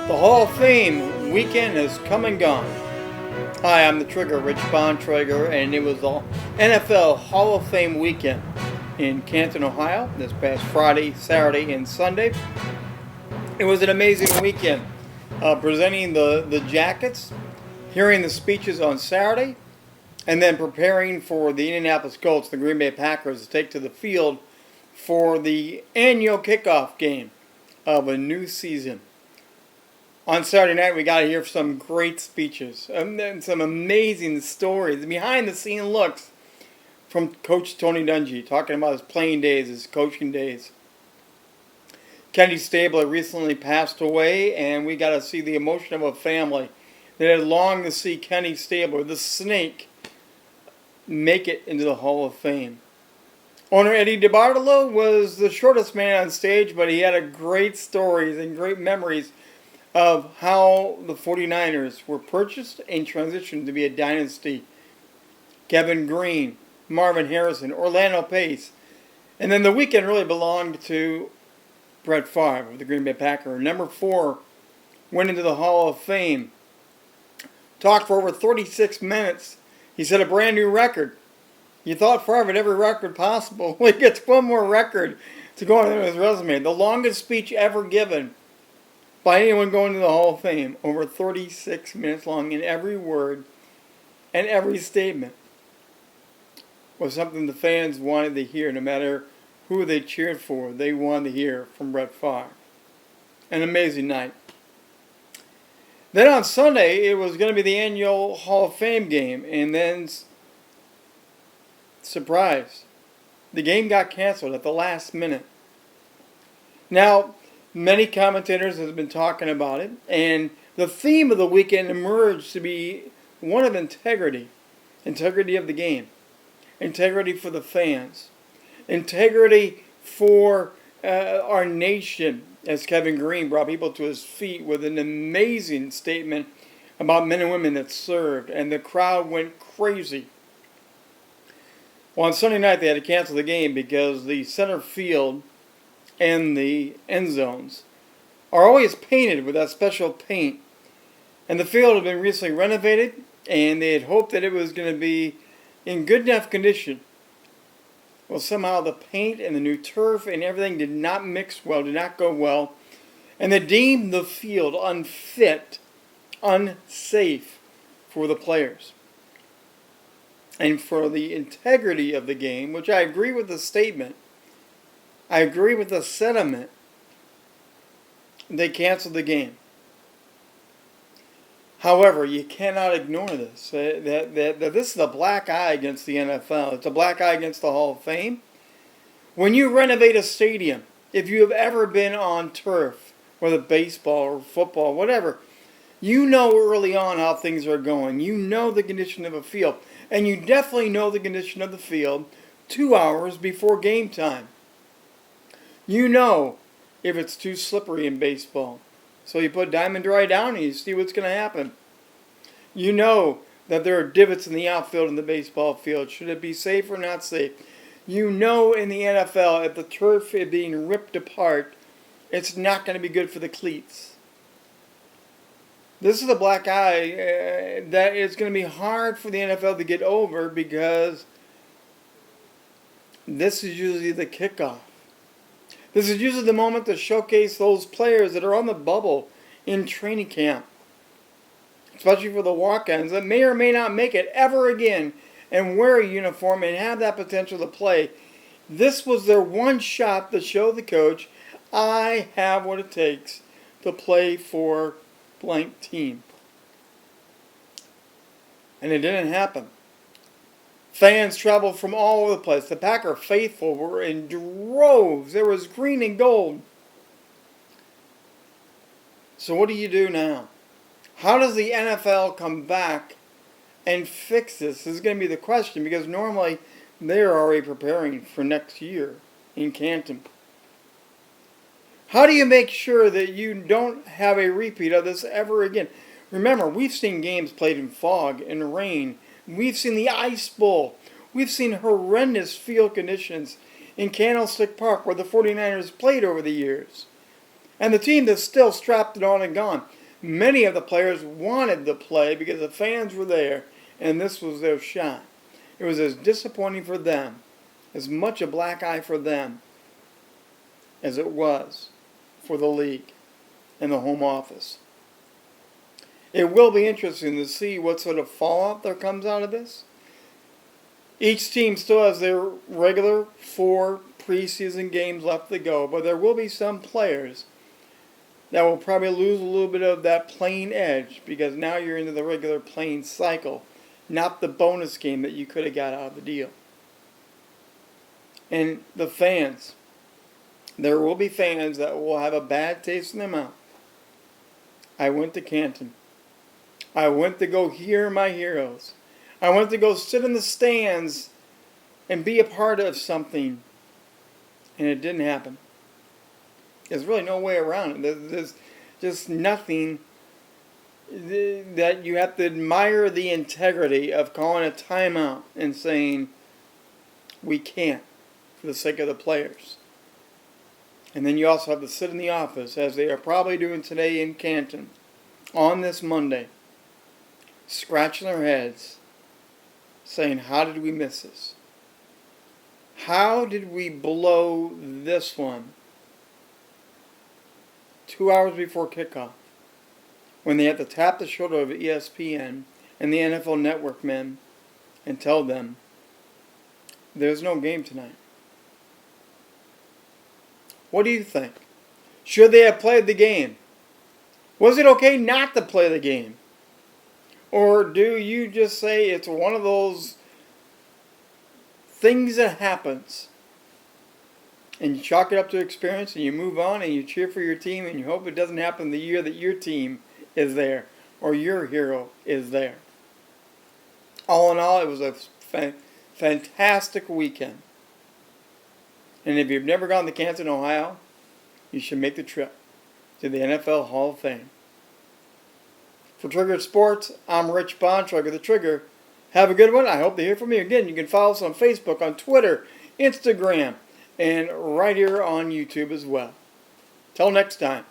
The Hall of Fame weekend has come and gone. Hi, I'm the Trigger, Rich Bontrager, and it was the NFL Hall of Fame weekend in Canton, Ohio, this past Friday, Saturday, and Sunday. It was an amazing weekend. Presenting the jackets, hearing the speeches on Saturday, and then preparing for the Indianapolis Colts, the Green Bay Packers, to take to the field for the annual kickoff game of a new season. On Saturday night, we got to hear some great speeches and some amazing stories, behind-the-scene looks from Coach Tony Dungy, talking about his playing days, his coaching days. Kenny Stabler recently passed away, and we got to see the emotion of a family that had longed to see Kenny Stabler, the Snake, make it into the Hall of Fame. Owner Eddie DeBartolo was the shortest man on stage, but he had a great stories and great memories of how the 49ers were purchased and transitioned to be a dynasty. Kevin Green, Marvin Harrison, Orlando Pace. And then the weekend really belonged to Brett Favre of the Green Bay Packers. Number 4 went into the Hall of Fame. Talked for over 36 minutes. He set a brand new record. You thought Favre had every record possible. Well, he gets one more record to go on his resume. The longest speech ever given by anyone going to the Hall of Fame, over 36 minutes long, and every word and every statement was something the fans wanted to hear. No matter who they cheered for, they wanted to hear from Brett Favre. An amazing night. Then on Sunday, it was going to be the annual Hall of Fame game, and then, surprise, the game got canceled at the last minute. Now, many commentators have been talking about it, and the theme of the weekend emerged to be one of integrity. Integrity of the game. Integrity for the fans. Integrity for our nation, as Kevin Green brought people to his feet with an amazing statement about men and women that served, and the crowd went crazy. Well, on Sunday night, they had to cancel the game because the center field and the end zones are always painted with that special paint. And the field had been recently renovated, and they had hoped that it was going to be in good enough condition. Well, somehow the paint and the new turf and everything did not mix well, did not go well, and they deemed the field unfit, unsafe for the players. And for the integrity of the game, which I agree with the statement, I agree with the sentiment, they canceled the game. However, you cannot ignore this. That this is a black eye against the NFL. It's a black eye against the Hall of Fame. When you renovate a stadium, if you have ever been on turf, whether baseball or football, whatever, you know early on how things are going. You know the condition of a field. And you definitely know the condition of the field 2 hours before game time. You know if it's too slippery in baseball. So you put Diamond Dry down and you see what's going to happen. You know that there are divots in the outfield in the baseball field. Should it be safe or not safe? You know in the NFL, if the turf is being ripped apart, it's not going to be good for the cleats. This is a black eye that is going to be hard for the NFL to get over, because this is usually the kickoff. This is usually the moment to showcase those players that are on the bubble in training camp, especially for the walk-ons that may or may not make it ever again and wear a uniform and have that potential to play. This was their one shot to show the coach, I have what it takes to play for blank team. And it didn't happen. Fans traveled from all over the place. The Packer faithful were in droves. There was green and gold. So what do you do now? How does the NFL come back and fix this? This is going to be the question, because normally they're already preparing for next year in Canton. How do you make sure that you don't have a repeat of this ever again? Remember, we've seen games played in fog and rain. We've seen the Ice Bowl. We've seen horrendous field conditions in Candlestick Park, where the 49ers played over the years. And the team that's still strapped it on and gone. Many of the players wanted to play because the fans were there, and this was their shot. It was as disappointing for them, as much a black eye for them, as it was for the league and the home office. It will be interesting to see what sort of fallout there comes out of this. Each team still has their regular 4 preseason games left to go, but there will be some players that will probably lose a little bit of that playing edge because now you're into the regular playing cycle, not the bonus game that you could have got out of the deal. And the fans, there will be fans that will have a bad taste in their mouth. I went to Canton. I went to go hear my heroes. I went to go sit in the stands and be a part of something. And it didn't happen. There's really no way around it. There's just nothing that you have to admire the integrity of calling a timeout and saying, we can't for the sake of the players. And then you also have to sit in the office, as they are probably doing today in Canton, on this Monday, scratching their heads, saying, how did we miss this? How did we blow this one 2 hours before kickoff, when they had to tap the shoulder of ESPN and the NFL Network men and tell them, there's no game tonight? What do you think? Should they have played the game? Was it okay not to play the game? Or do you just say it's one of those things that happens and you chalk it up to experience and you move on and you cheer for your team and you hope it doesn't happen the year that your team is there or your hero is there? All in all, it was a fantastic weekend. And if you've never gone to Canton, Ohio, you should make the trip to the NFL Hall of Fame. For Trigger Sports, I'm Rich Bontrager, the Trigger. Have a good one. I hope to hear from you again. You can follow us on Facebook, on Twitter, Instagram, and right here on YouTube as well. Till next time.